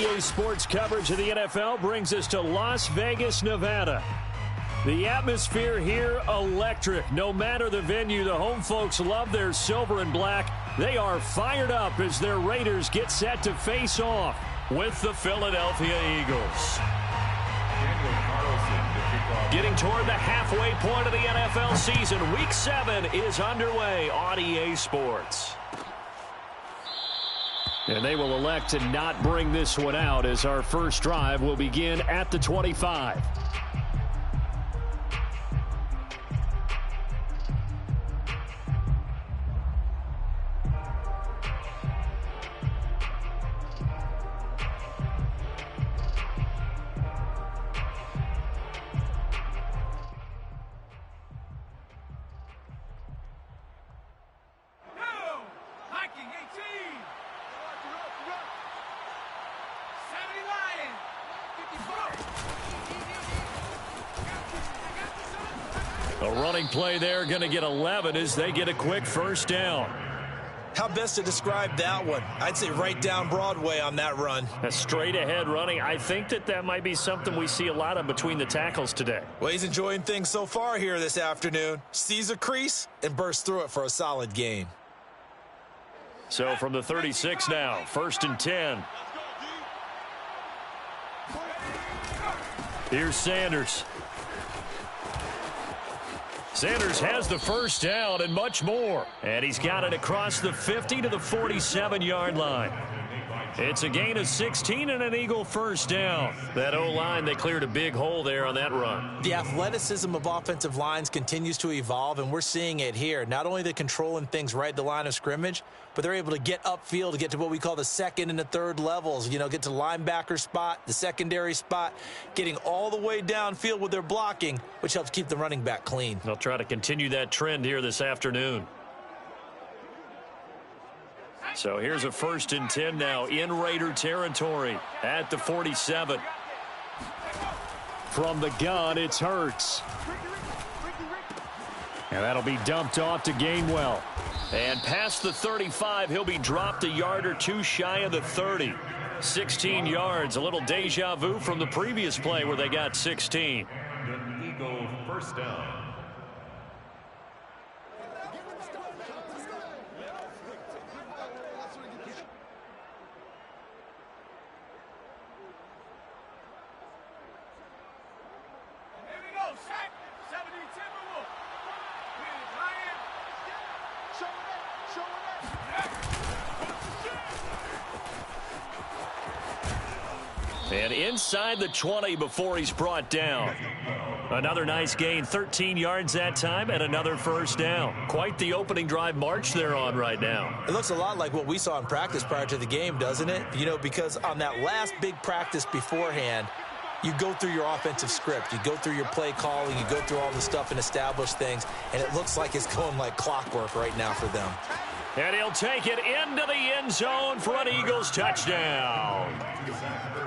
RDA Sports coverage of the NFL brings us to Las Vegas, Nevada. The atmosphere here, electric. No matter the venue, the home folks love their silver and black. They are fired up as their Raiders get set to face off with the Philadelphia Eagles. Getting toward the halfway point of the NFL season, Week 7 is underway on EA Sports. And they will elect to not bring this one out as our first drive will begin at the 25. A running play there, going to get 11 as they get a quick first down. How best to describe that one? I'd say right down Broadway on that run. A straight ahead running. I think that might be something we see a lot of between the tackles today. Well, he's enjoying things so far here this afternoon. Sees a crease and bursts through it for a solid gain. So from the 36 now, 1st and 10. Here's Sanders. Sanders has the first down and much more. And he's got it across the 50 to the 47-yard line. It's a gain of 16 and an Eagle first down. That O-line, they cleared a big hole there on that run. The athleticism of offensive lines continues to evolve, and we're seeing it here. Not only are they controlling things right at the line of scrimmage, but they're able to get upfield to get to what we call the second and the third levels. You know, get to the linebacker spot, the secondary spot, getting all the way downfield with their blocking, which helps keep the running back clean. They'll try to continue that trend here this afternoon. So here's a 1st and 10 now in Raider territory at the 47. From the gun, it's Hurts. And that'll be dumped off to Gainwell. And past the 35, he'll be dropped a yard or two shy of the 30. 16 yards, a little deja vu from the previous play where they got 16. Eagle first down. And inside the 20 before he's brought down. Another nice gain, 13 yards that time, and another first down. Quite the opening drive march they're on right now. It looks a lot like what we saw in practice prior to the game, doesn't it? You know, because on that last big practice beforehand, you go through your offensive script. You go through your play calling. You go through all the stuff and establish things. And it looks like it's going like clockwork right now for them. And he'll take it into the end zone for an Eagles touchdown.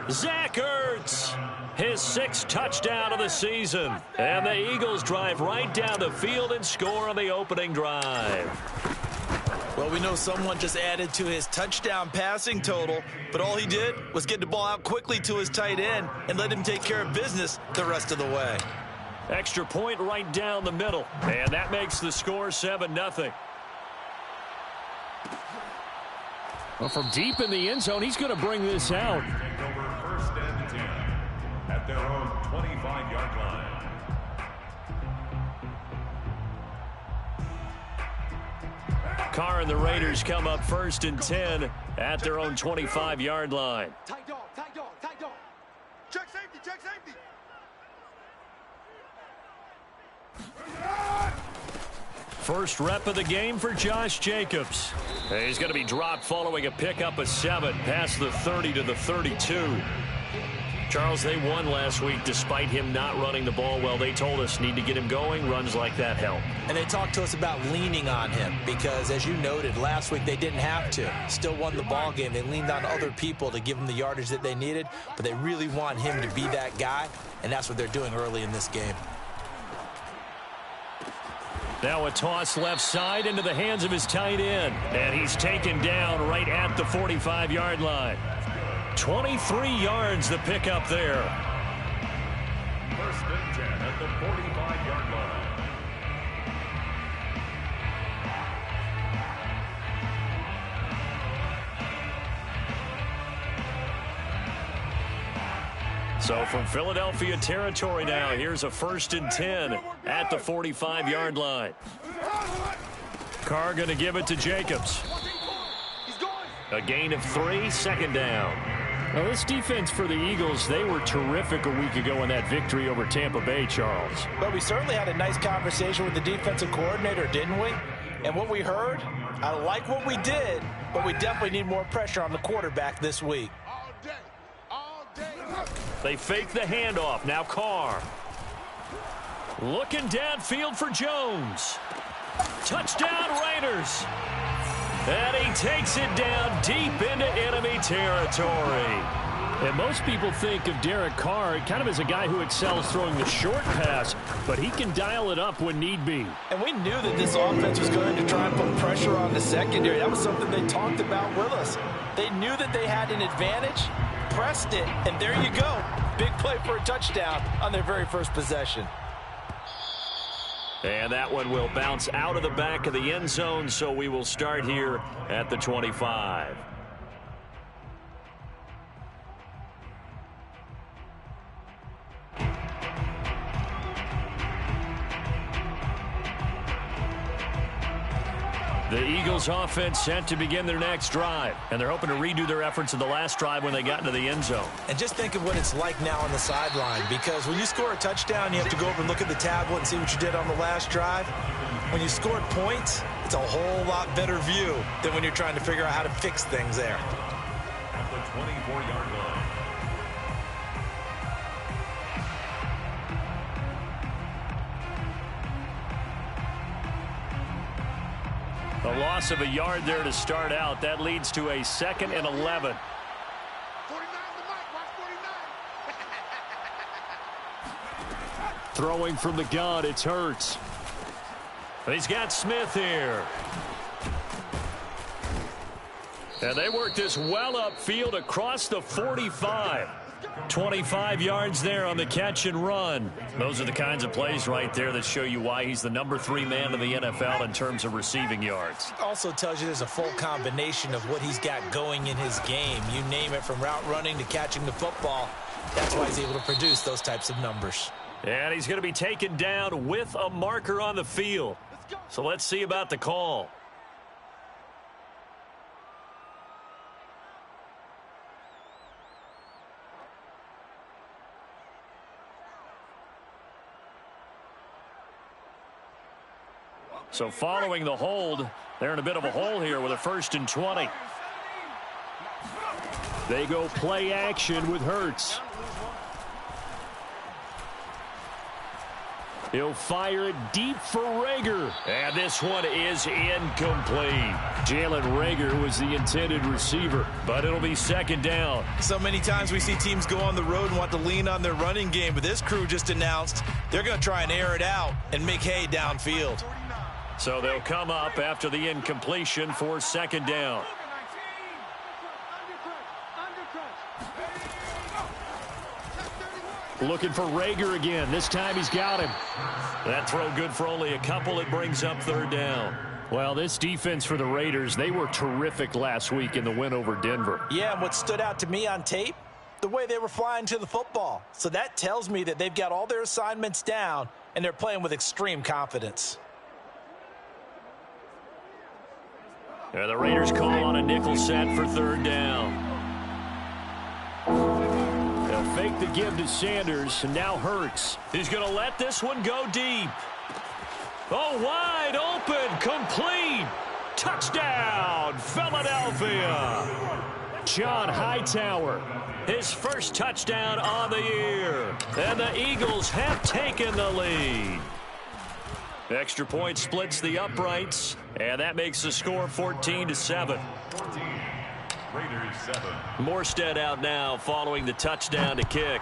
Zach Ertz, his 6th touchdown of the season. And the Eagles drive right down the field and score on the opening drive. Well, we know someone just added to his touchdown passing total, but all he did was get the ball out quickly to his tight end and let him take care of business the rest of the way. Extra point right down the middle. And that makes the score 7-0. Well, from deep in the end zone, he's going to bring this out. Over 1st and 10 at their own 25-yard line. Carr and the Raiders come up 1st and 10 at their own 25-yard line. Tight dog, tight dog, tight dog. Check safety, check safety. First rep of the game for Josh Jacobs. He's going to be dropped following a pickup of 7 past the 30 to the 32. Charles, they won last week despite him not running the ball well. They told us need to get him going. Runs like that help. And they talked to us about leaning on him because, as you noted, last week they didn't have to. Still won the ball game. They leaned on other people to give them the yardage that they needed, but they really want him to be that guy, and that's what they're doing early in this game. Now a toss left side into the hands of his tight end. And he's taken down right at the 45-yard line. 23 yards the pickup there. First and 10 at the 45-yard line. So from Philadelphia territory now, here's a 1st and 10 at the 45-yard line. Carr going to give it to Jacobs. A gain of 3, 2nd down. Now this defense for the Eagles, they were terrific a week ago in that victory over Tampa Bay, Charles. But we certainly had a nice conversation with the defensive coordinator, didn't we? And what we heard, I like what we did, but we definitely need more pressure on the quarterback this week. They fake the handoff. Now Carr. Looking downfield for Jones. Touchdown Raiders. And he takes it down deep into enemy territory. And most people think of Derek Carr kind of as a guy who excels throwing the short pass, but he can dial it up when need be. And we knew that this offense was going to try and put pressure on the secondary. That was something they talked about with us. They knew that they had an advantage, pressed it, and there you go. Big play for a touchdown on their very first possession. And that one will bounce out of the back of the end zone, so we will start here at the 25. The Eagles offense set to begin their next drive, and they're hoping to redo their efforts in the last drive when they got into the end zone. And just think of what it's like now on the sideline, because when you score a touchdown, you have to go over and look at the tablet and see what you did on the last drive. When you scored points, it's a whole lot better view than when you're trying to figure out how to fix things there. At the 24-yard line. A loss of a yard there to start out. That leads to a 2nd and 11. 49 the mic, watch 49. Throwing from the gun, it's Hurts. He's got Smith here. And they work this well upfield across the 45. 25 yards there on the catch and run. Those are the kinds of plays right there that show you why he's the number 3 man in the NFL in terms of receiving yards. Also tells you there's a full combination of what he's got going in his game. You name it, from route running to catching the football. That's why he's able to produce those types of numbers. And he's going to be taken down with a marker on the field. So let's see about the call. So following the hold, they're in a bit of a hole here with a 1st and 20. They go play action with Hurts. He'll fire it deep for Rager. And this one is incomplete. Jalen Rager was the intended receiver, but it'll be 2nd down. So many times we see teams go on the road and want to lean on their running game, but this crew just announced they're going to try and air it out and make hay downfield. So they'll come up after the incompletion for 2nd down. Looking for Rager again. This time he's got him. That throw good for only a couple. It brings up 3rd down. Well, this defense for the Raiders, they were terrific last week in the win over Denver. Yeah, and what stood out to me on tape, the way they were flying to the football. So that tells me that they've got all their assignments down, and they're playing with extreme confidence. And the Raiders call on a nickel set for 3rd down. They'll fake the give to Sanders, and now Hurts. He's going to let this one go deep. Oh, wide open, complete. Touchdown, Philadelphia. John Hightower, his first touchdown on the year. And the Eagles have taken the lead. Extra point splits the uprights, and that makes the score 14-7. 14, Raiders 7. Morstead out now following the touchdown to kick.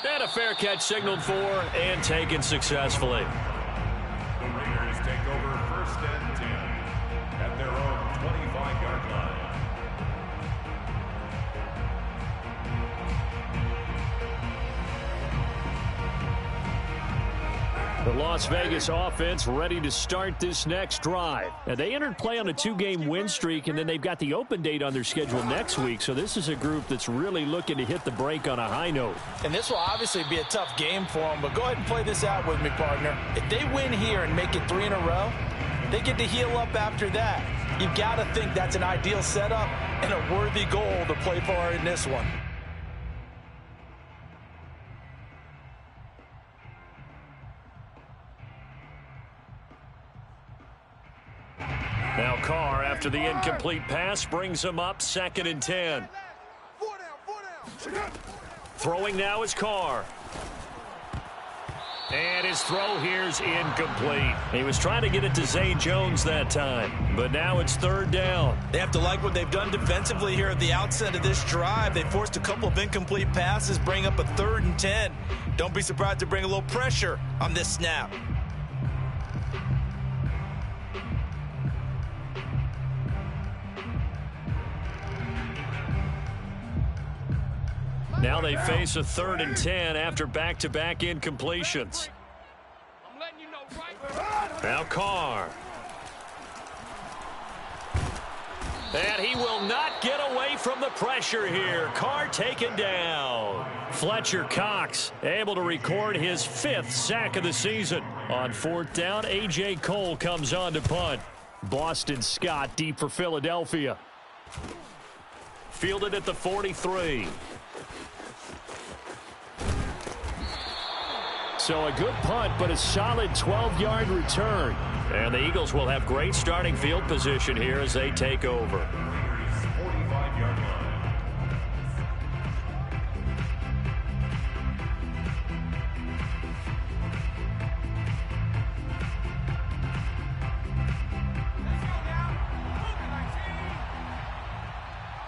And a fair catch signaled for and taken successfully. The Raiders take over 1st and 10 at their own 25-yard line. The Las Vegas offense ready to start this next drive. And they entered play on a 2-game win streak, and then they've got the open date on their schedule next week. So this is a group that's really looking to hit the break on a high note. And this will obviously be a tough game for them, but go ahead and play this out with me, partner. If they win here and make it 3 in a row, they get to heal up after that. You've got to think that's an ideal setup and a worthy goal to play for in this one. Now Carr, after the incomplete pass, brings him up 2nd and 10. 4 down. Throwing now is Carr. And his throw here's incomplete. He was trying to get it to Zay Jones that time, but now it's 3rd down. They have to like what they've done defensively here at the outset of this drive. They forced a couple of incomplete passes, bring up a 3rd and 10. Don't be surprised to bring a little pressure on this snap. Now they face a 3rd and 10 after back-to-back incompletions. I'm letting you know, right? Now Carr. And he will not get away from the pressure here. Carr taken down. Fletcher Cox able to record his 5th sack of the season. On 4th down, A.J. Cole comes on to punt. Boston Scott deep for Philadelphia. Fielded at the 43. So a good punt, but a solid 12-yard return. And the Eagles will have great starting field position here as they take over. 45-yard line.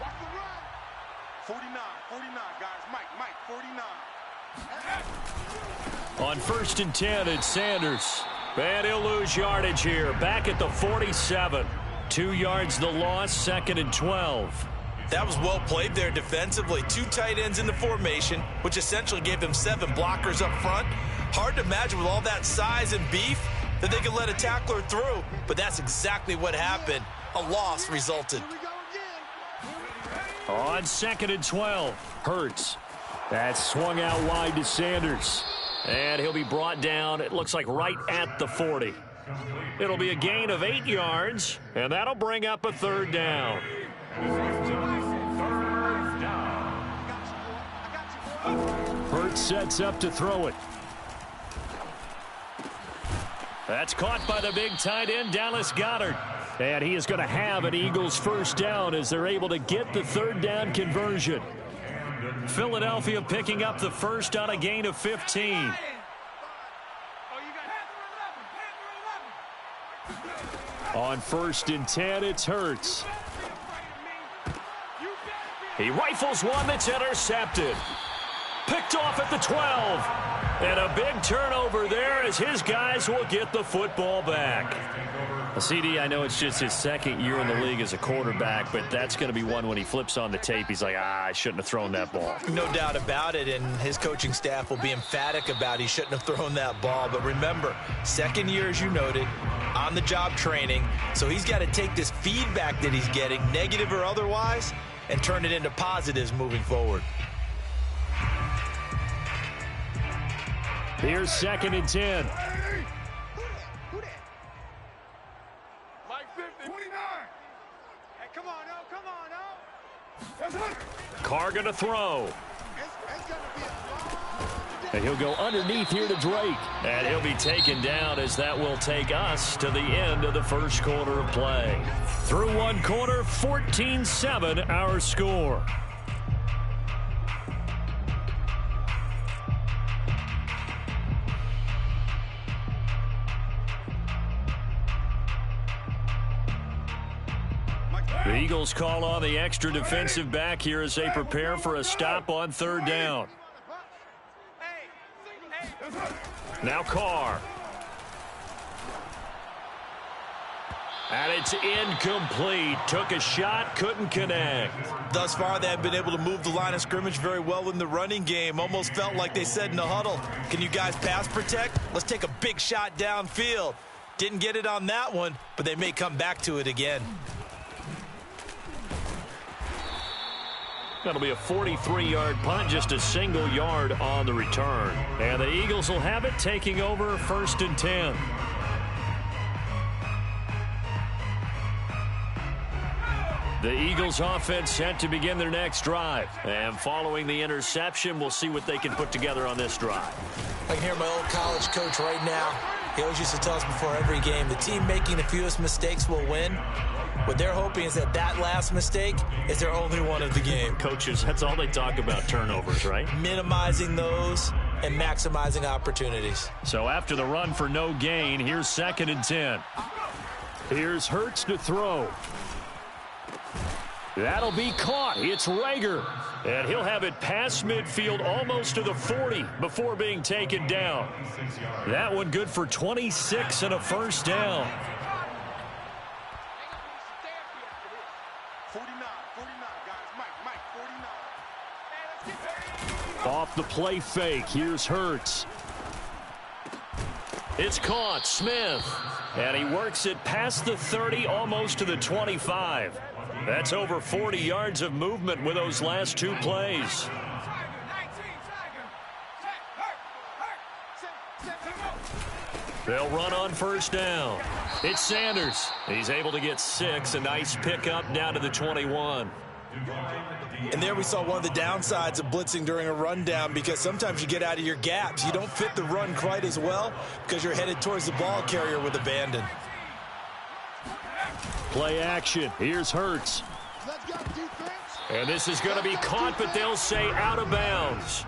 Watch the run. 49, guys. Mike, 49. On 1st and 10, it's Sanders. And he'll lose yardage here. Back at the 47. 2 yards the loss, 2nd and 12. That was well played there defensively. 2 tight ends in the formation, which essentially gave them 7 blockers up front. Hard to imagine with all that size and beef that they could let a tackler through, but that's exactly what happened. A loss resulted. Here we go again. On 2nd and 12, Hurts. That's swung out wide to Sanders. And he'll be brought down, it looks like right at the 40. It'll be a gain of 8 yards, and that'll bring up a 3rd down. Hurts sets up to throw it. That's caught by the big tight end, Dallas Goedert. And he is going to have an Eagles 1st down as they're able to get the 3rd down conversion. Philadelphia picking up the 1st on a gain of 15. On 1st and 10, it's Hurts. He rifles one that's intercepted. Picked off at the 12. And a big turnover there as his guys will get the football back. CD, I know it's just his 2nd year in the league as a quarterback, but that's going to be one when he flips on the tape. He's like, I shouldn't have thrown that ball. No doubt about it, and his coaching staff will be emphatic about he shouldn't have thrown that ball. But remember, 2nd year, as you noted, on-the-job training, so he's got to take this feedback that he's getting, negative or otherwise, and turn it into positives moving forward. Here's 2nd and 10. Mike 50. 29. Hey, come on, Carr going to throw. It's going to be a And he'll go underneath here to Drake. And he'll be taken down as that will take us to the end of the 1st quarter of play. Through 1 quarter, 14-7 our score. The Eagles call on the extra defensive back here as they prepare for a stop on 3rd down. Now Carr. And it's incomplete. Took a shot, couldn't connect. Thus far, they have been able to move the line of scrimmage very well in the running game. Almost felt like they said in the huddle, can you guys pass protect? Let's take a big shot downfield. Didn't get it on that one, but they may come back to it again. That'll be a 43-yard punt, just a single yard on the return. And the Eagles will have it, taking over 1st and 10. The Eagles offense set to begin their next drive. And following the interception, we'll see what they can put together on this drive. I can hear my old college coach right now. He always used to tell us before every game, the team making the fewest mistakes will win. What they're hoping is that last mistake is their only one of the game. Coaches, that's all they talk about, turnovers, right? Minimizing those and maximizing opportunities. So after the run for no gain, here's 2nd and 10. Here's Hurts to throw. That'll be caught. It's Rager. And he'll have it past midfield almost to the 40 before being taken down. That one good for 26 and a first down. 49, guys. Mike, 49. Off the play fake. Here's Hurts. It's caught. Smith. And he works it past the 30, almost to the 25. That's over 40 yards of movement with those last 2 plays. They'll run on first down. It's Sanders. He's able to get 6. A nice pickup down to the 21. And there we saw one of the downsides of blitzing during a rundown, because sometimes you get out of your gaps. You don't fit the run quite as well because you're headed towards the ball carrier with abandon. Play action. Here's Hurts. And this is going to be caught, but they'll say out of bounds.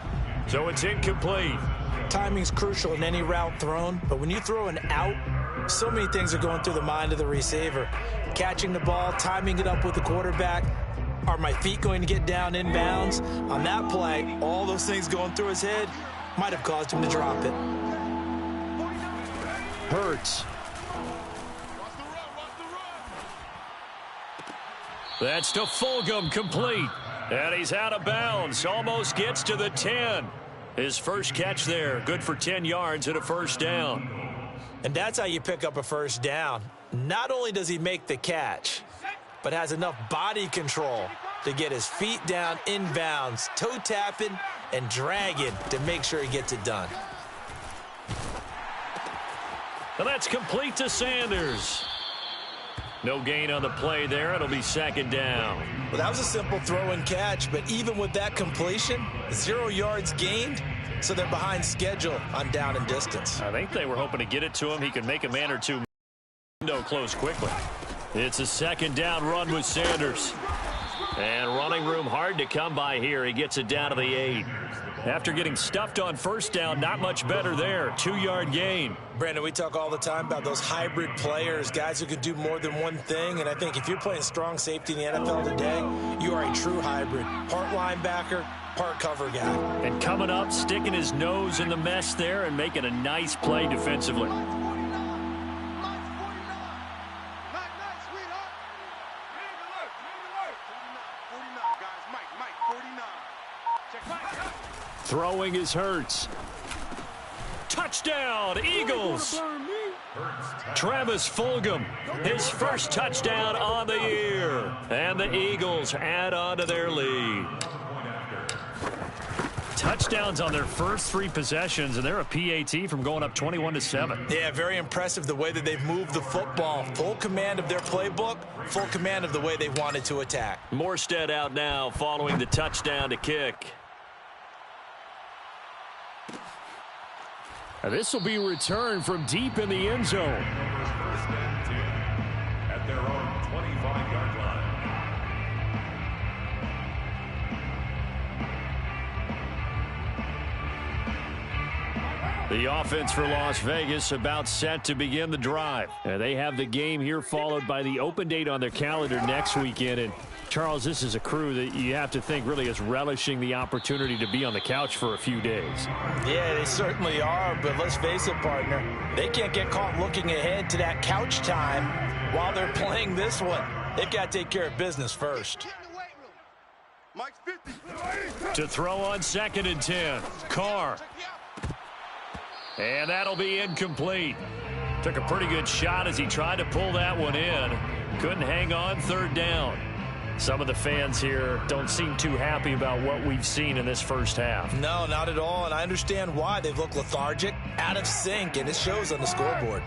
So it's incomplete. Timing's crucial in any route thrown, but when you throw an out, so many things are going through the mind of the receiver. Catching the ball, timing it up with the quarterback. Are my feet going to get down in bounds? On that play, all those things going through his head might have caused him to drop it. Hurts. That's to Fulgham, complete. And he's out of bounds. Almost gets to the 10. His first catch there. Good for 10 yards and a first down. And that's how you pick up a first down. Not only does he make the catch, but has enough body control to get his feet down in bounds, toe tapping and dragging to make sure he gets it done. And that's complete to Sanders. No gain on the play there. It'll be 2nd down. Well, that was a simple throw and catch, but even with that completion, 0 yards gained, so they're behind schedule on down and distance. I think they were hoping to get it to him. He could make a man or two window close quickly. It's a 2nd down run with Sanders. And running room hard to come by here. He gets it down to the 8. After getting stuffed on first down, not much better there. 2-yard gain. Brandon, we talk all the time about those hybrid players, guys who can do more than one thing. And I think if you're playing strong safety in the NFL today, you are a true hybrid. Part linebacker, part cover guy. And coming up, sticking his nose in the mess there and making a nice play defensively. Throwing is Hurts. Touchdown, Eagles. Travis Fulgham, his first touchdown on the year. And the Eagles add on to their lead. Touchdowns on their first 3 possessions, and they're a PAT from going up 21-7. Yeah, very impressive the way that they've moved the football. Full command of their playbook, full command of the way they wanted to attack. Morstead out now following the touchdown to kick. This will be returned from deep in the end zone. At their own 25-yard line. The offense for Las Vegas about set to begin the drive. They have the game here followed by the open date on their calendar next weekend. And Charles, this is a crew that you have to think really is relishing the opportunity to be on the couch for a few days. Yeah, they certainly are, but let's face it, partner, they can't get caught looking ahead to that couch time while they're playing this one. They've got to take care of business first. Mike's 50. To throw on 2nd and 10. Carr. And that'll be incomplete. Took a pretty good shot as he tried to pull that one in. Couldn't hang on 3rd down. Some of the fans here don't seem too happy about what we've seen in this first half. No, not at all, and I understand why. They've looked lethargic, out of sync, and it shows on the scoreboard.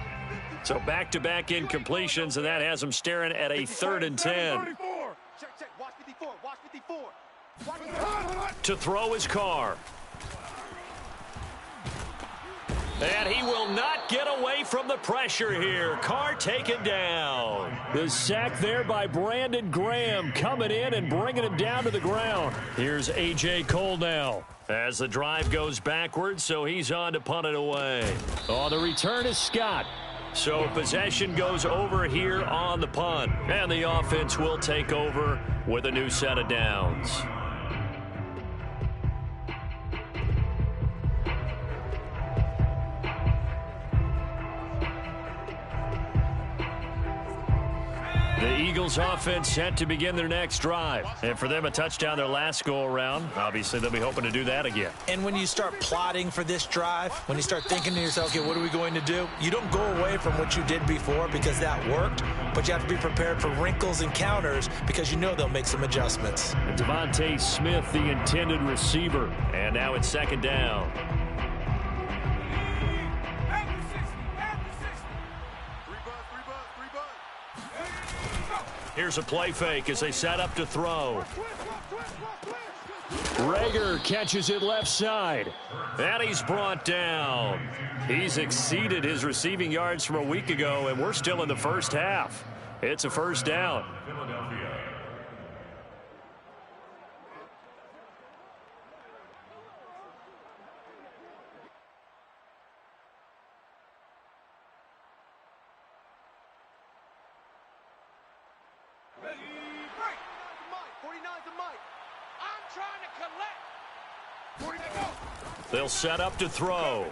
So back-to-back incompletions, and that has them staring at a 3rd and 10. Check. Watch 54. Watch 54. To throw his Carr. And he will not get away from the pressure here. Carr taken down. The sack there by Brandon Graham coming in and bringing him down to the ground. Here's A.J. Cole now as the drive goes backwards, so he's on to punt it away. On the return is Scott. So possession goes over here on the punt. And the offense will take over with a new set of downs. The Eagles offense set to begin their next drive. And for them, a touchdown their last go-around. Obviously, they'll be hoping to do that again. And when you start plotting for this drive, when you start thinking to yourself, okay, what are we going to do? You don't go away from what you did before because that worked, but you have to be prepared for wrinkles and counters because you know they'll make some adjustments. Devontae Smith, the intended receiver. And now it's 2nd down. Here's a play fake as they set up to throw. Rager catches it left side. And he's brought down. He's exceeded his receiving yards from a week ago, and we're still in the first half. It's a 1st down. They'll set up to throw.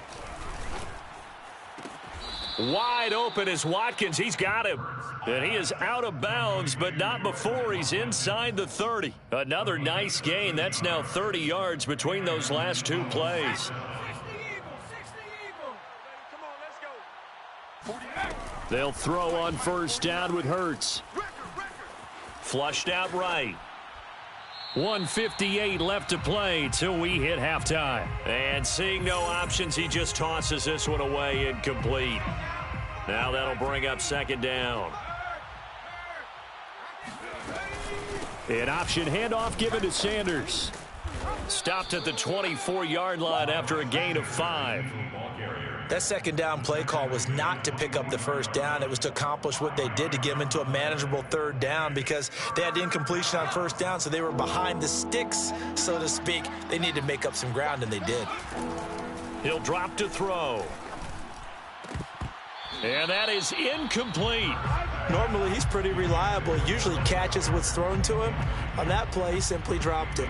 Wide open is Watkins. He's got him. And he is out of bounds, but not before he's inside the 30. Another nice gain. That's now 30 yards between those last 2 plays. They'll throw on 1st down with Hurts. Flushed out right. 1:58 left to play till we hit halftime. And seeing no options, he just tosses this one away, incomplete. Now that'll bring up 2nd down. An option handoff given to Sanders. Stopped at the 24-yard line after a gain of 5. That 2nd down play call was not to pick up the 1st down. It was to accomplish what they did to get them into a manageable 3rd down because they had incompletion on 1st down, so they were behind the sticks, so to speak. They needed to make up some ground, and they did. He'll drop to throw. And that is incomplete. Normally, he's pretty reliable. He usually catches what's thrown to him. On that play, he simply dropped it.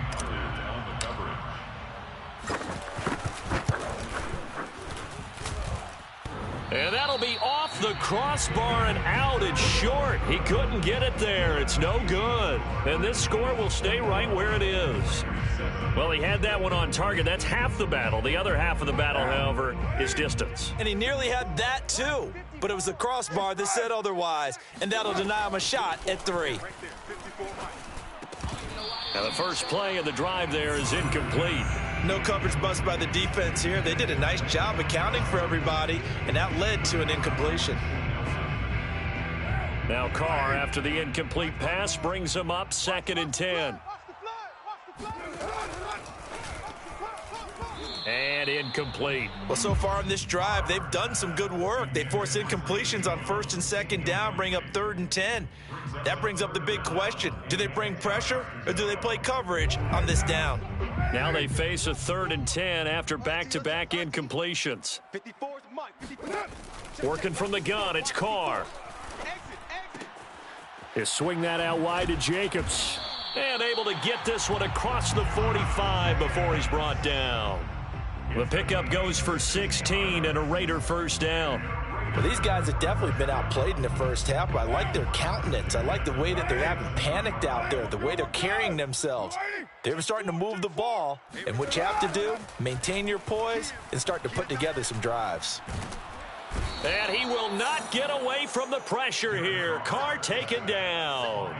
And that'll be off the crossbar and out. It's short. He couldn't get it there. It's no good. And this score will stay right where it is. Well, he had that one on target. That's half the battle. The other half of the battle, however, is distance. And he nearly had that, too. But it was the crossbar that said otherwise. And that'll deny him a shot at 3. Now, the first play of the drive there is incomplete. No coverage bust by the defense here. They did a nice job accounting for everybody, and that led to an incompletion. Now Carr, after the incomplete pass, brings him up 2nd and 10. And incomplete. Well, so far in this drive, they've done some good work. They force incompletions on 1st and 2nd down, bring up 3rd and 10. That brings up the big question. Do they bring pressure, or do they play coverage on this down? Now they face a 3rd and 10 after back-to-back incompletions. Working from the gun, it's Carr. He'll swing that out wide to Jacobs. And able to get this one across the 45 before he's brought down. The pickup goes for 16 and a Raider 1st down. Well, these guys have definitely been outplayed in the first half, but I like their countenance. I like the way that they haven't panicked out there, the way they're carrying themselves. They were starting to move the ball, and what you have to do, maintain your poise and start to put together some drives. And he will not get away from the pressure here. Carr taken down.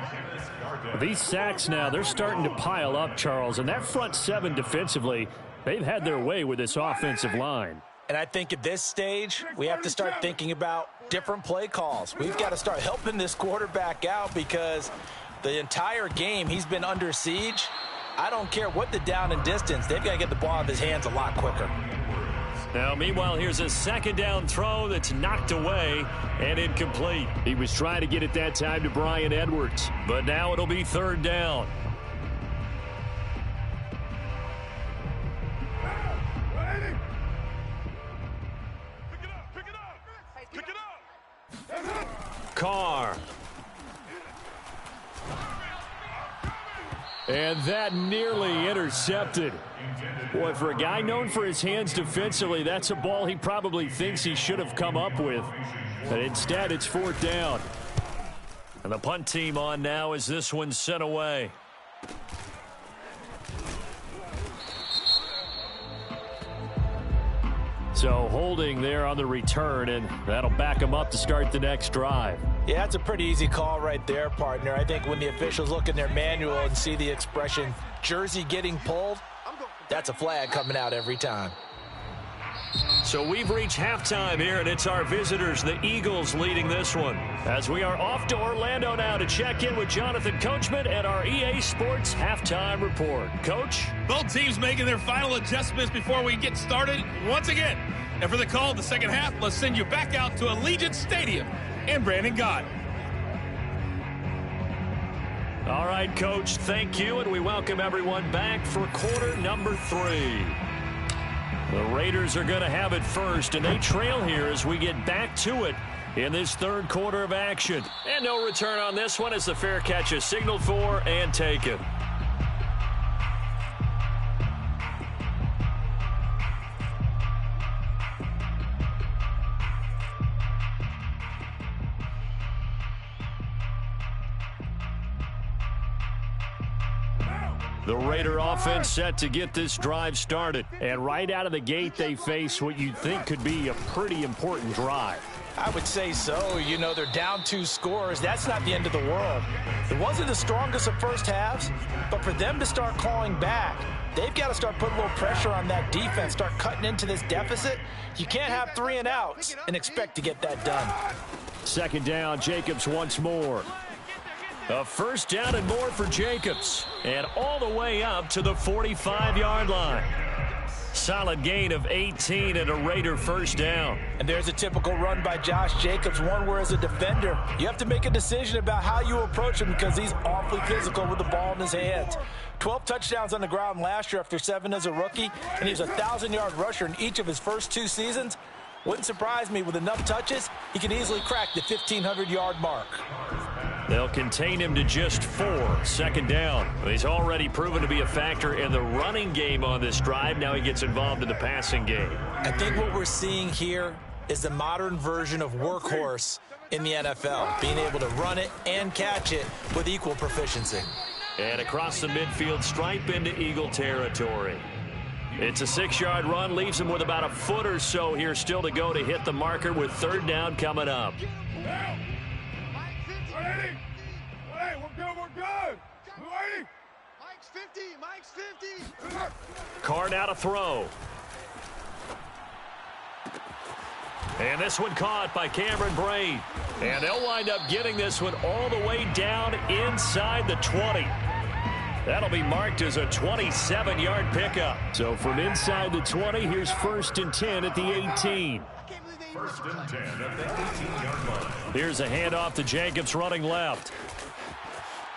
These sacks now, they're starting to pile up, Charles, and that front seven defensively, they've had their way with this offensive line. And I think at this stage, we have to start thinking about different play calls. We've got to start helping this quarterback out because the entire game he's been under siege. I don't care what the down and distance. They've got to get the ball out of his hands a lot quicker. Now, meanwhile, here's a second down throw that's knocked away and incomplete. He was trying to get it that time to Brian Edwards, but now it'll be third down. Carr. And that nearly intercepted. Boy, for a guy known for his hands defensively, that's a ball he probably thinks he should have come up with. But instead, it's fourth down. And the punt team on now as this one's sent away. So holding there on the return, and that'll back them up to start the next drive. Yeah, that's a pretty easy call right there, partner. I think when the officials look in their manual and see the expression jersey getting pulled, that's a flag coming out every time. So we've reached halftime here, and it's our visitors, the Eagles, leading this one. As we are off to Orlando now to check in with Jonathan Coachman and our EA Sports Halftime Report. Coach? Both teams making their final adjustments before we get started once again. And for the call of the second half, let's send you back out to Allegiant Stadium and Brandon Gott. All right, Coach, thank you, and we welcome everyone back for quarter number 3. The Raiders are going to have it first, and they trail here as we get back to it in this third quarter of action. And no return on this one as the fair catch is signaled for and taken. The Raider offense set to get this drive started. And right out of the gate, they face what you'd think could be a pretty important drive. I would say so. You know, they're down 2 scores. That's not the end of the world. It wasn't the strongest of first halves, but for them to start clawing back, they've got to start putting a little pressure on that defense, start cutting into this deficit. You can't have 3 and outs and expect to get that done. Second down, Jacobs once more. A first down and more for Jacobs. And all the way up to the 45-yard line. Solid gain of 18 and a Raider first down. And there's a typical run by Josh Jacobs, one where as a defender, you have to make a decision about how you approach him because he's awfully physical with the ball in his hands. 12 touchdowns on the ground last year after 7 as a rookie, and he's a 1,000-yard rusher in each of his first 2 seasons. Wouldn't surprise me with enough touches, he can easily crack the 1,500-yard mark. They'll contain him to just 4. Second down. He's already proven to be a factor in the running game on this drive. Now he gets involved in the passing game. I think what we're seeing here is the modern version of workhorse in the NFL, being able to run it and catch it with equal proficiency. And across the midfield stripe into Eagle territory. It's a 6-yard run, leaves him with about a foot or so here still to go to hit the marker with third down coming up. We're good. Mike's 50. Carr now to throw. And this one caught by Cameron Braid. And they'll wind up getting this one all the way down inside the 20. That'll be marked as a 27-yard pickup. So from inside the 20, here's first and 10 at the 18. First and 10 at the 18-yard line. Here's a handoff to Jacobs running left.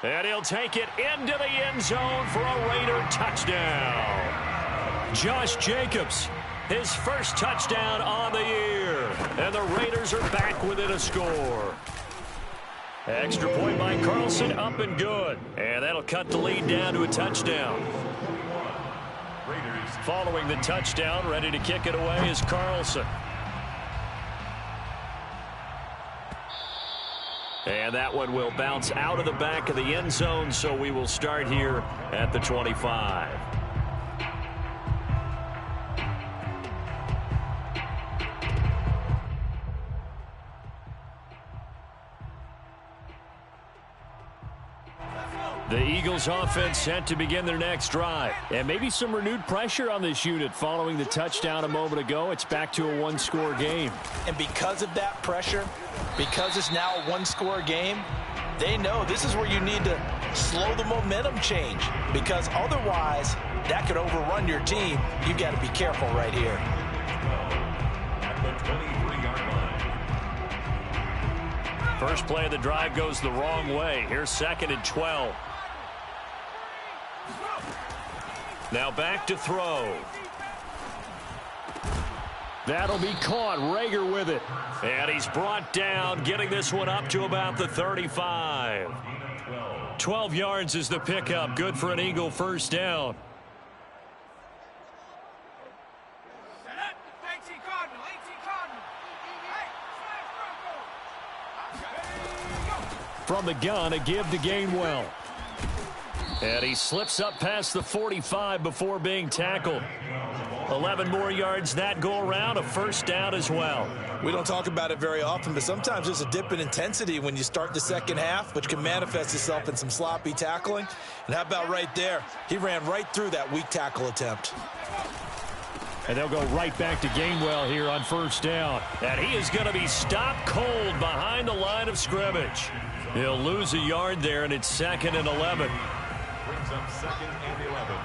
And he'll take it into the end zone for a Raider touchdown. Josh Jacobs, his first touchdown on the year. And the Raiders are back within a score. Extra point by Carlson, up and good. And that'll cut the lead down to a touchdown. Following the touchdown, ready to kick it away is Carlson. And that one will bounce out of the back of the end zone, so we will start here at the 25. The Eagles offense set to begin their next drive. And maybe some renewed pressure on this unit following the touchdown a moment ago. It's back to a one-score game. And because of that pressure, because it's now a one-score game, they know this is where you need to slow the momentum change, because otherwise that could overrun your team. You've got to be careful right here. At the 23-yard line. First play of the drive goes the wrong way. Here's 2nd and 12. Now back to throw. That'll be caught. Rager with it. And he's brought down, getting this one up to about the 35. 12 yards is the pickup. Good for an Eagle first down. From the gun, a give to Gainwell. And he slips up past the 45 before being tackled. 11 more yards that go around, a first down as well. We don't talk about it very often, but sometimes there's a dip in intensity when you start the second half, which can manifest itself in some sloppy tackling. And how about right there? He ran right through that weak tackle attempt. And they'll go right back to Gainwell here on first down. And he is going to be stopped cold behind the line of scrimmage. He'll lose a yard there, and it's 2nd and 11. Brings up 2nd and 11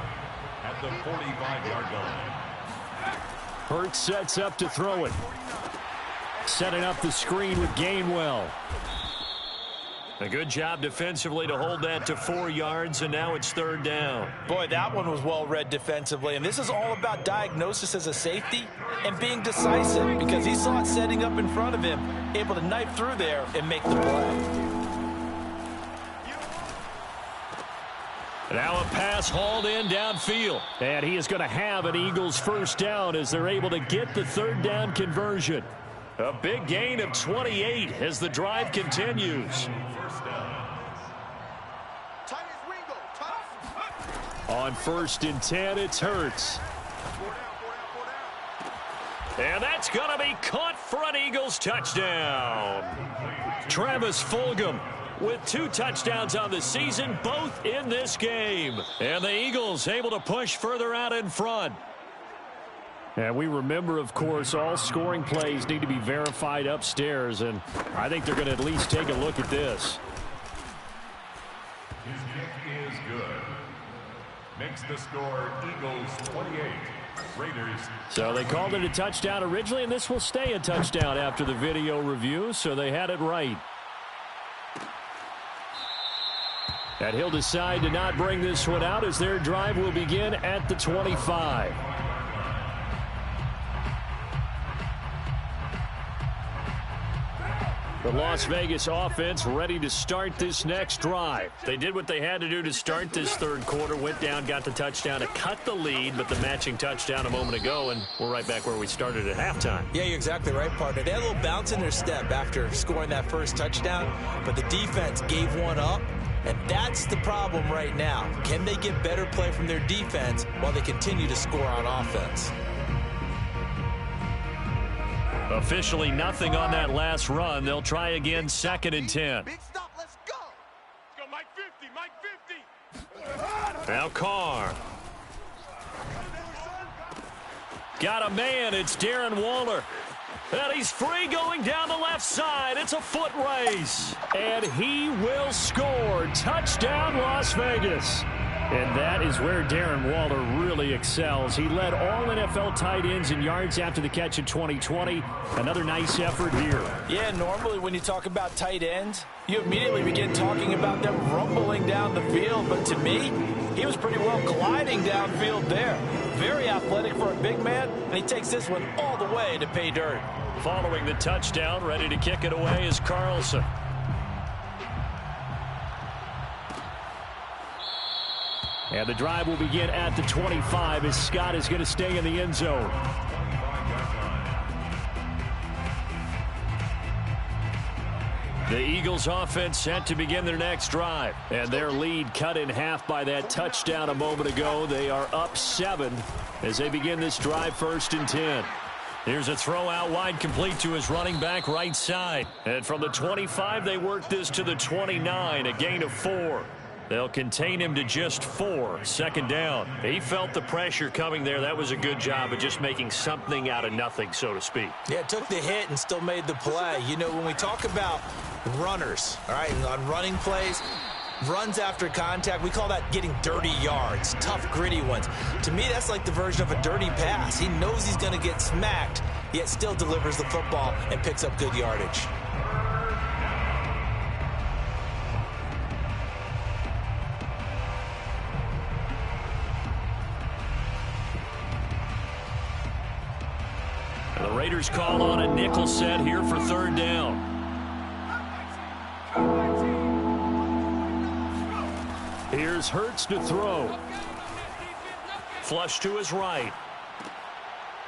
at the 45-yard line. Hurts sets up to throw it. Setting up the screen with Gainwell. A good job defensively to hold that to 4 yards, and now it's 3rd down. Boy, that one was well read defensively, and this is all about diagnosis as a safety and being decisive, because he saw it setting up in front of him, able to knife through there and make the play. Now a pass hauled in downfield. And he is going to have an Eagles first down as they're able to get the 3rd down conversion. A big gain of 28 as the drive continues. On 1st and 10, it's Hurts. And that's going to be caught for an Eagles touchdown. Travis Fulgham with 2 touchdowns on the season, both in this game. And the Eagles able to push further out in front. And we remember, of course, all scoring plays need to be verified upstairs, and I think they're going to at least take a look at this. His kick is good. Makes the score Eagles 28, Raiders. So they called it a touchdown originally, and this will stay a touchdown after the video review, so they had it right. And he'll decide to not bring this one out as their drive will begin at the 25. The Las Vegas offense ready to start this next drive. They did what they had to do to start this 3rd quarter, went down, got the touchdown to cut the lead, but the matching touchdown a moment ago, and we're right back where we started at halftime. Yeah, you're exactly right, partner. They had a little bounce in their step after scoring that first touchdown, but the defense gave one up, and that's the problem right now. Can they get better play from their defense while they continue to score on offense? Officially nothing on that last run. They'll try again, 2nd and 10. Big stop, let's go. Let's go, Mike 50, Mike 50. Now Carr. Got a man, it's Darren Waller. And he's free going down the left side. It's a foot race. And he will score. Touchdown, Las Vegas. And that is where Darren Waller really excels. He led all NFL tight ends in yards after the catch in 2020. Another nice effort here. Yeah, normally when you talk about tight ends, you immediately begin talking about them rumbling down the field. But to me, he was pretty well gliding downfield there. Very athletic for a big man, and he takes this one all the way to pay dirt. Following the touchdown, ready to kick it away is Carlson. And the drive will begin at the 25 as Scott is going to stay in the end zone. The Eagles offense set to begin their next drive. And their lead cut in half by that touchdown a moment ago. They are up 7 as they begin this drive, 1st and 10. Here's a throw out wide, complete to his running back right side. And from the 25, they work this to the 29, a gain of 4. They'll contain him to just 4, 2nd down. He felt the pressure coming there. That was a good job of just making something out of nothing, so to speak. Yeah, took the hit and still made the play. You know, when we talk about runners, all right, on running plays, runs after contact, we call that getting dirty yards, tough, gritty ones. To me, that's like the version of a dirty pass. He knows he's going to get smacked, yet still delivers the football and picks up good yardage. The Raiders call on a nickel set here for 3rd down. Here's Hurts to throw. Flush to his right.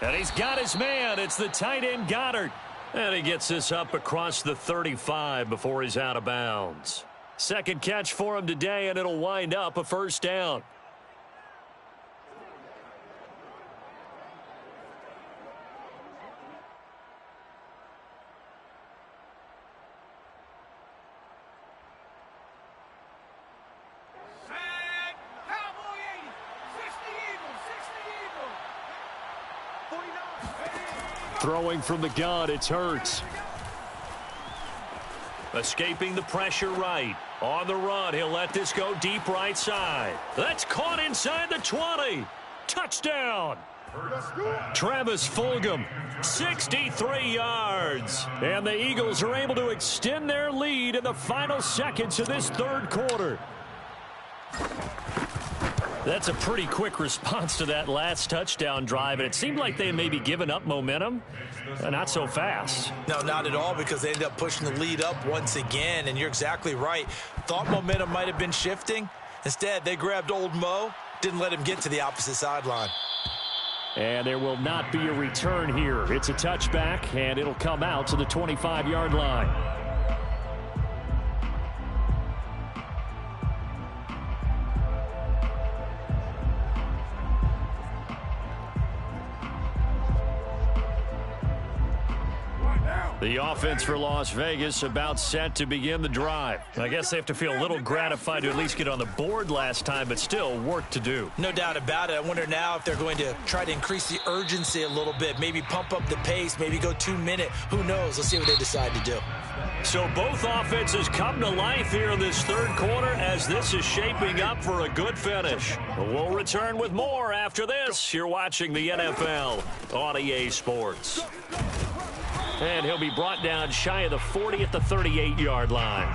And he's got his man. It's the tight end Goddard. And he gets this up across the 35 before he's out of bounds. 2nd catch for him today, and it'll wind up a 1st down. Throwing from the gun, it's Hurts. Escaping the pressure right. On the run, he'll let this go deep right side. That's caught inside the 20. Touchdown. Travis Fulgham, 63 yards. And the Eagles are able to extend their lead in the final seconds of this 3rd quarter. That's a pretty quick response to that last touchdown drive, and it seemed like they may be giving up momentum. Not so fast. No, not at all, because they ended up pushing the lead up once again, and you're exactly right. Thought momentum might have been shifting. Instead, they grabbed old Mo, didn't let him get to the opposite sideline. And there will not be a return here. It's a touchback, and it'll come out to the 25-yard line. The offense for Las Vegas about set to begin the drive. I guess they have to feel a little gratified to at least get on the board last time, but still work to do. No doubt about it. I wonder now if they're going to try to increase the urgency a little bit, maybe pump up the pace, maybe go 2-minute. Who knows? Let's see what they decide to do. So both offenses come to life here in this 3rd quarter as this is shaping up for a good finish. We'll return with more after this. You're watching the NFL on EA Sports. And he'll be brought down shy of the 40 at the 38-yard line.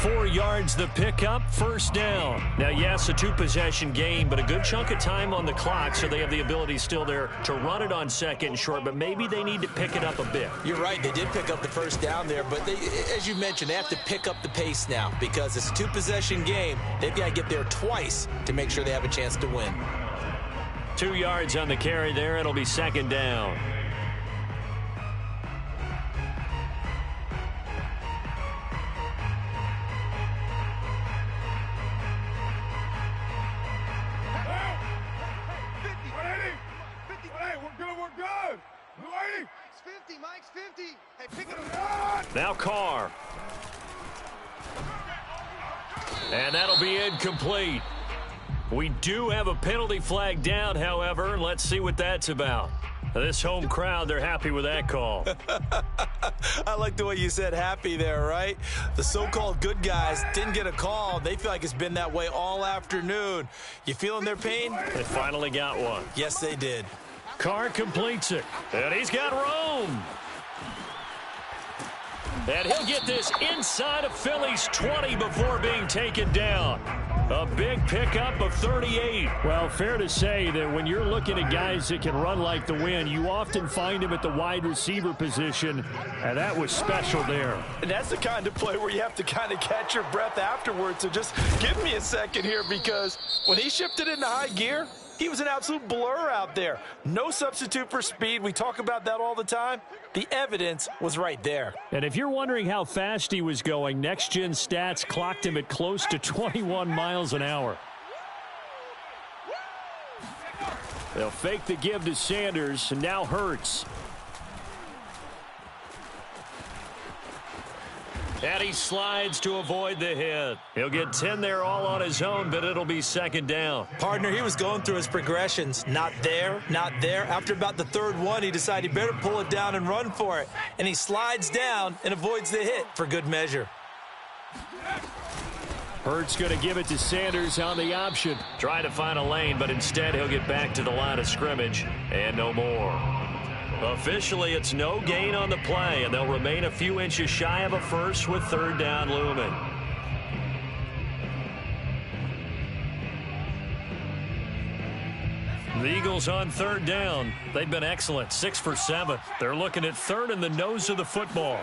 4 yards the pickup, 1st down. Now, yes, a 2-possession game, but a good chunk of time on the clock, so they have the ability still there to run it on 2nd and short, but maybe they need to pick it up a bit. You're right. They did pick up the 1st down there, but they, as you mentioned, they have to pick up the pace now because it's a 2-possession game. They've got to get there twice to make sure they have a chance to win. 2 yards on the carry there. It'll be 2nd down. Now Carr. And that'll be incomplete. We do have a penalty flag down, however. Let's see what that's about. This home crowd, they're happy with that call. I like the way you said happy there, right? The so-called good guys didn't get a call. They feel like it's been that way all afternoon. You feeling their pain? They finally got one. Yes, they did. Carr completes it. And he's got room. And he'll get this inside of Philly's 20 before being taken down. A big pickup of 38. Well, fair to say that when you're looking at guys that can run like the wind, you often find him at the wide receiver position, and that was special there. And that's the kind of play where you have to kind of catch your breath afterwards. So just give me a second here, because when he shifted into high gear, He was an absolute blur out there. No substitute for speed. We talk about that all the time. The evidence was right there. And if you're wondering how fast he was going, Next Gen Stats clocked him at close to 21 miles an hour. They'll fake the give to Sanders, and now Hurts. And he slides to avoid the hit. He'll get 10 there all on his own, but it'll be second down. Partner, he was going through his progressions. Not there, not there. After about the third one, he decided he better pull it down and run for it. And he slides down and avoids the hit for good measure. Hurts going to give it to Sanders on the option. Try to find a lane, but instead he'll get back to the line of scrimmage. And no more. Officially, it's no gain on the play, and they'll remain a few inches shy of a first with third down looming. The Eagles on third down. They've been excellent, 6 for 7. They're looking at third in the nose of the football.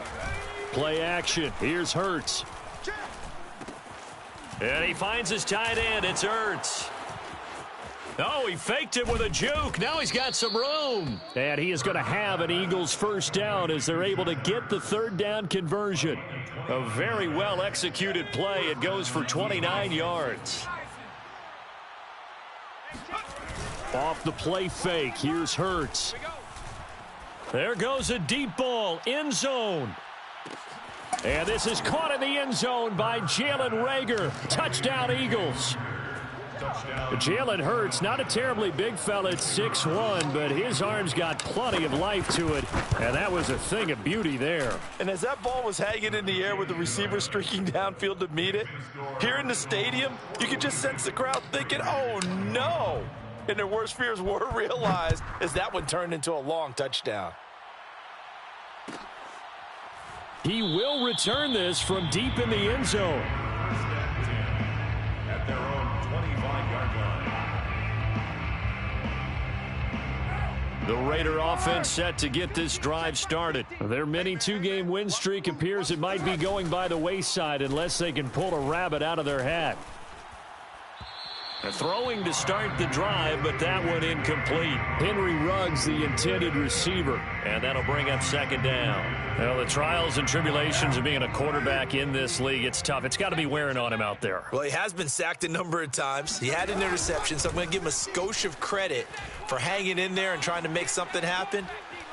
Play action. Here's Hurts. And he finds his tight end. It's Hurts. Oh, he faked it with a juke. Now he's got some room. And he is going to have an Eagles first down as they're able to get the third down conversion. A very well-executed play. It goes for 29 yards. Off the play fake. Here's Hurts. There goes a deep ball. End zone. And this is caught in the end zone by Jalen Reagor. Touchdown, Eagles. Jalen Hurts, not a terribly big fella at 6'1", but his arm's got plenty of life to it, and that was a thing of beauty there. And as that ball was hanging in the air with the receiver streaking downfield to meet it, here in the stadium, you could just sense the crowd thinking, oh, no. And their worst fears were realized as that one turned into a long touchdown. He will return this from deep in the end zone. At their own 25-yard line. The Raider offense set to get this drive started. Their mini two-game win streak appears it might be going by the wayside unless they can pull a rabbit out of their hat. Throwing to start the drive, but that one incomplete. Henry Ruggs, the intended receiver, and that'll bring up second down. Well, the trials and tribulations of being a quarterback in this league, it's tough. It's got to be wearing on him out there. Well, he has been sacked a number of times. He had an interception, so I'm going to give him a skosh of credit for hanging in there and trying to make something happen,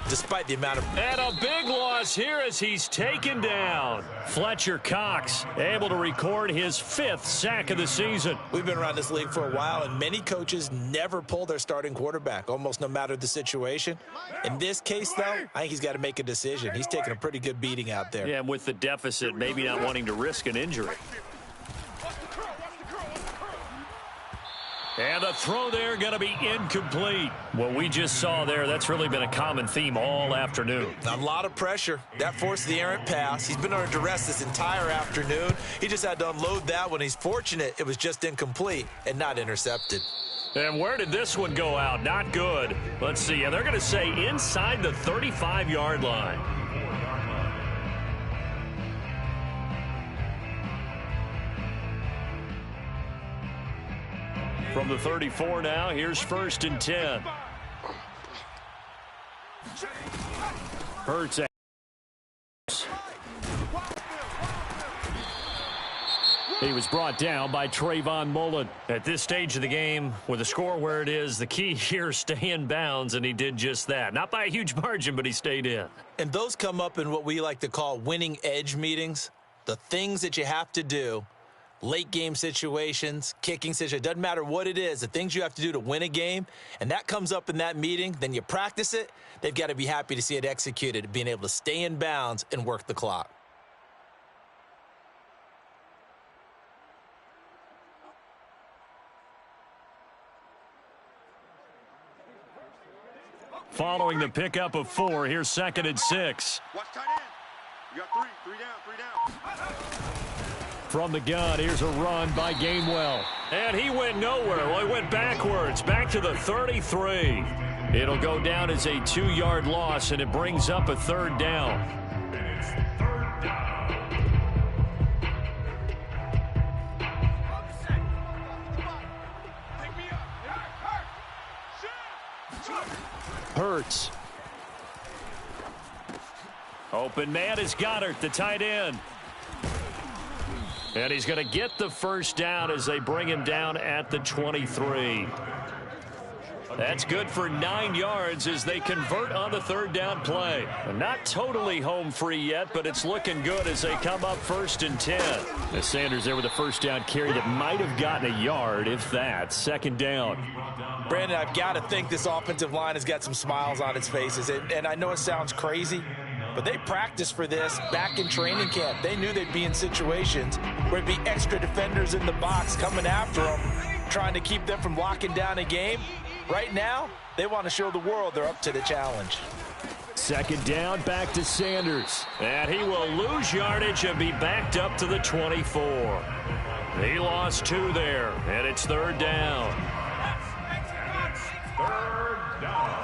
despite the amount of... And a big loss here as he's taken down. Fletcher Cox able to record his 5th sack of the season. We've been around this league for a while, and many coaches never pull their starting quarterback, almost no matter the situation. In this case, though, I think he's got to make a decision. He's taking a pretty good beating out there. Yeah, and with the deficit, maybe not wanting to risk an injury. And the throw there going to be incomplete. What we just saw there, that's really been a common theme all afternoon. A lot of pressure. That forced the errant pass. He's been under duress this entire afternoon. He just had to unload that one. He's fortunate it was just incomplete and not intercepted. And where did this one go out? Not good. Let's see. And they're going to say inside the 35-yard line. From the 34 now, here's 1st and 10. Hurts. He was brought down by Trayvon Mullen. At this stage of the game, with the score where it is, the key here is stay in bounds, and he did just that. Not by a huge margin, but he stayed in. And those come up in what we like to call winning edge meetings. The things that you have to do. Late game situations, kicking situations, doesn't matter what it is, the things you have to do to win a game, and that comes up in that meeting, then you practice it, they've got to be happy to see it executed, being able to stay in bounds and work the clock. Following the pickup of 4, here's 2nd and 6. Watch tight end. You got three down. From the gun, here's a run by Gainwell. And he went nowhere. Well, he went backwards, back to the 33. It'll go down as a 2-yard loss, and it brings up a third down. And it's third down. Hurts. Open man is Goddard, the tight end. And he's going to get the first down as they bring him down at the 23. That's good for 9 yards as they convert on the third down play. Not totally home free yet, but it's looking good as they come up 1st and 10. As Sanders there with a first down carry that might have gotten a yard, if that. 2nd down. Brandon, I've got to think this offensive line has got some smiles on its faces. And I know it sounds crazy, but they practiced for this back in training camp. They knew they'd be in situations where there'd be extra defenders in the box coming after them, trying to keep them from locking down a game. Right now, they want to show the world they're up to the challenge. 2nd down, back to Sanders. And he will lose yardage and be backed up to the 24. He lost 2 there, and it's 3rd down. 3rd down.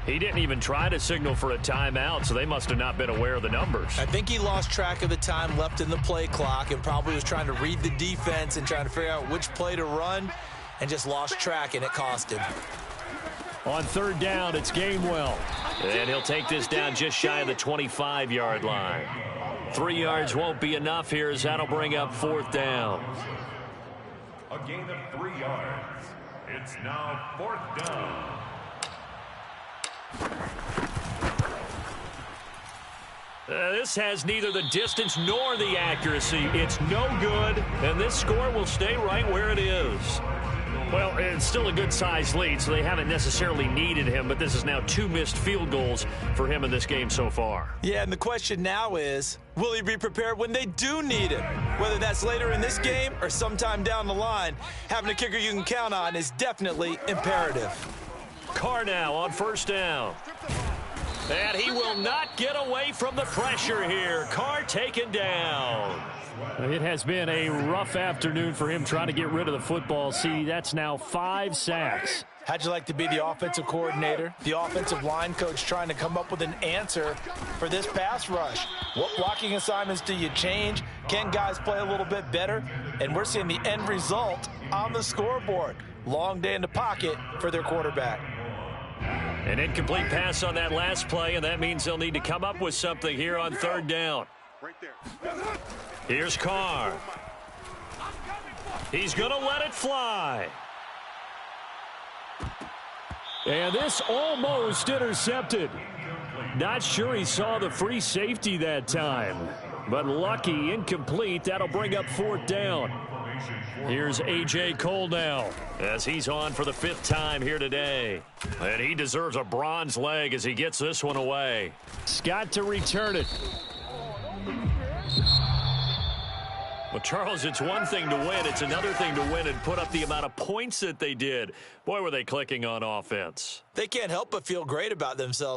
He didn't even try to signal for a timeout, so they must have not been aware of the numbers. I think he lost track of the time left in the play clock and probably was trying to read the defense and trying to figure out which play to run and just lost track, and it cost him. On 3rd down, it's Gainwell. And he'll take this down just shy of the 25-yard line. 3 yards won't be enough here as that'll bring up 4th down. A gain of 3 yards. It's now 4th down. This has neither the distance nor the accuracy. It's no good, and this score will stay right where it is. Well, it's still a good-sized lead, so they haven't necessarily needed him, but this is now 2 missed field goals for him in this game so far. Yeah, and the question now is, will he be prepared when they do need it? Whether that's later in this game or sometime down the line, having a kicker you can count on is definitely imperative. Carr now on 1st down. And he will not get away from the pressure here. Carr taken down. It has been a rough afternoon for him trying to get rid of the football. See, that's now 5 sacks. How'd you like to be the offensive coordinator, the offensive line coach trying to come up with an answer for this pass rush? What blocking assignments do you change? Can guys play a little bit better? And we're seeing the end result on the scoreboard. Long day in the pocket for their quarterback. An incomplete pass on that last play, and that means they'll need to come up with something here on 3rd down. Right there. Here's Carr. He's going to let it fly. And this almost intercepted. Not sure he saw the free safety that time, but lucky, incomplete. That'll bring up 4th down. Here's A.J. Cole now as he's on for the 5th time here today. And he deserves a bronze leg as he gets this one away. Scott to return it. Well, Charles, it's one thing to win. It's another thing to win and put up the amount of points that they did. Boy, were they clicking on offense. They can't help but feel great about themselves.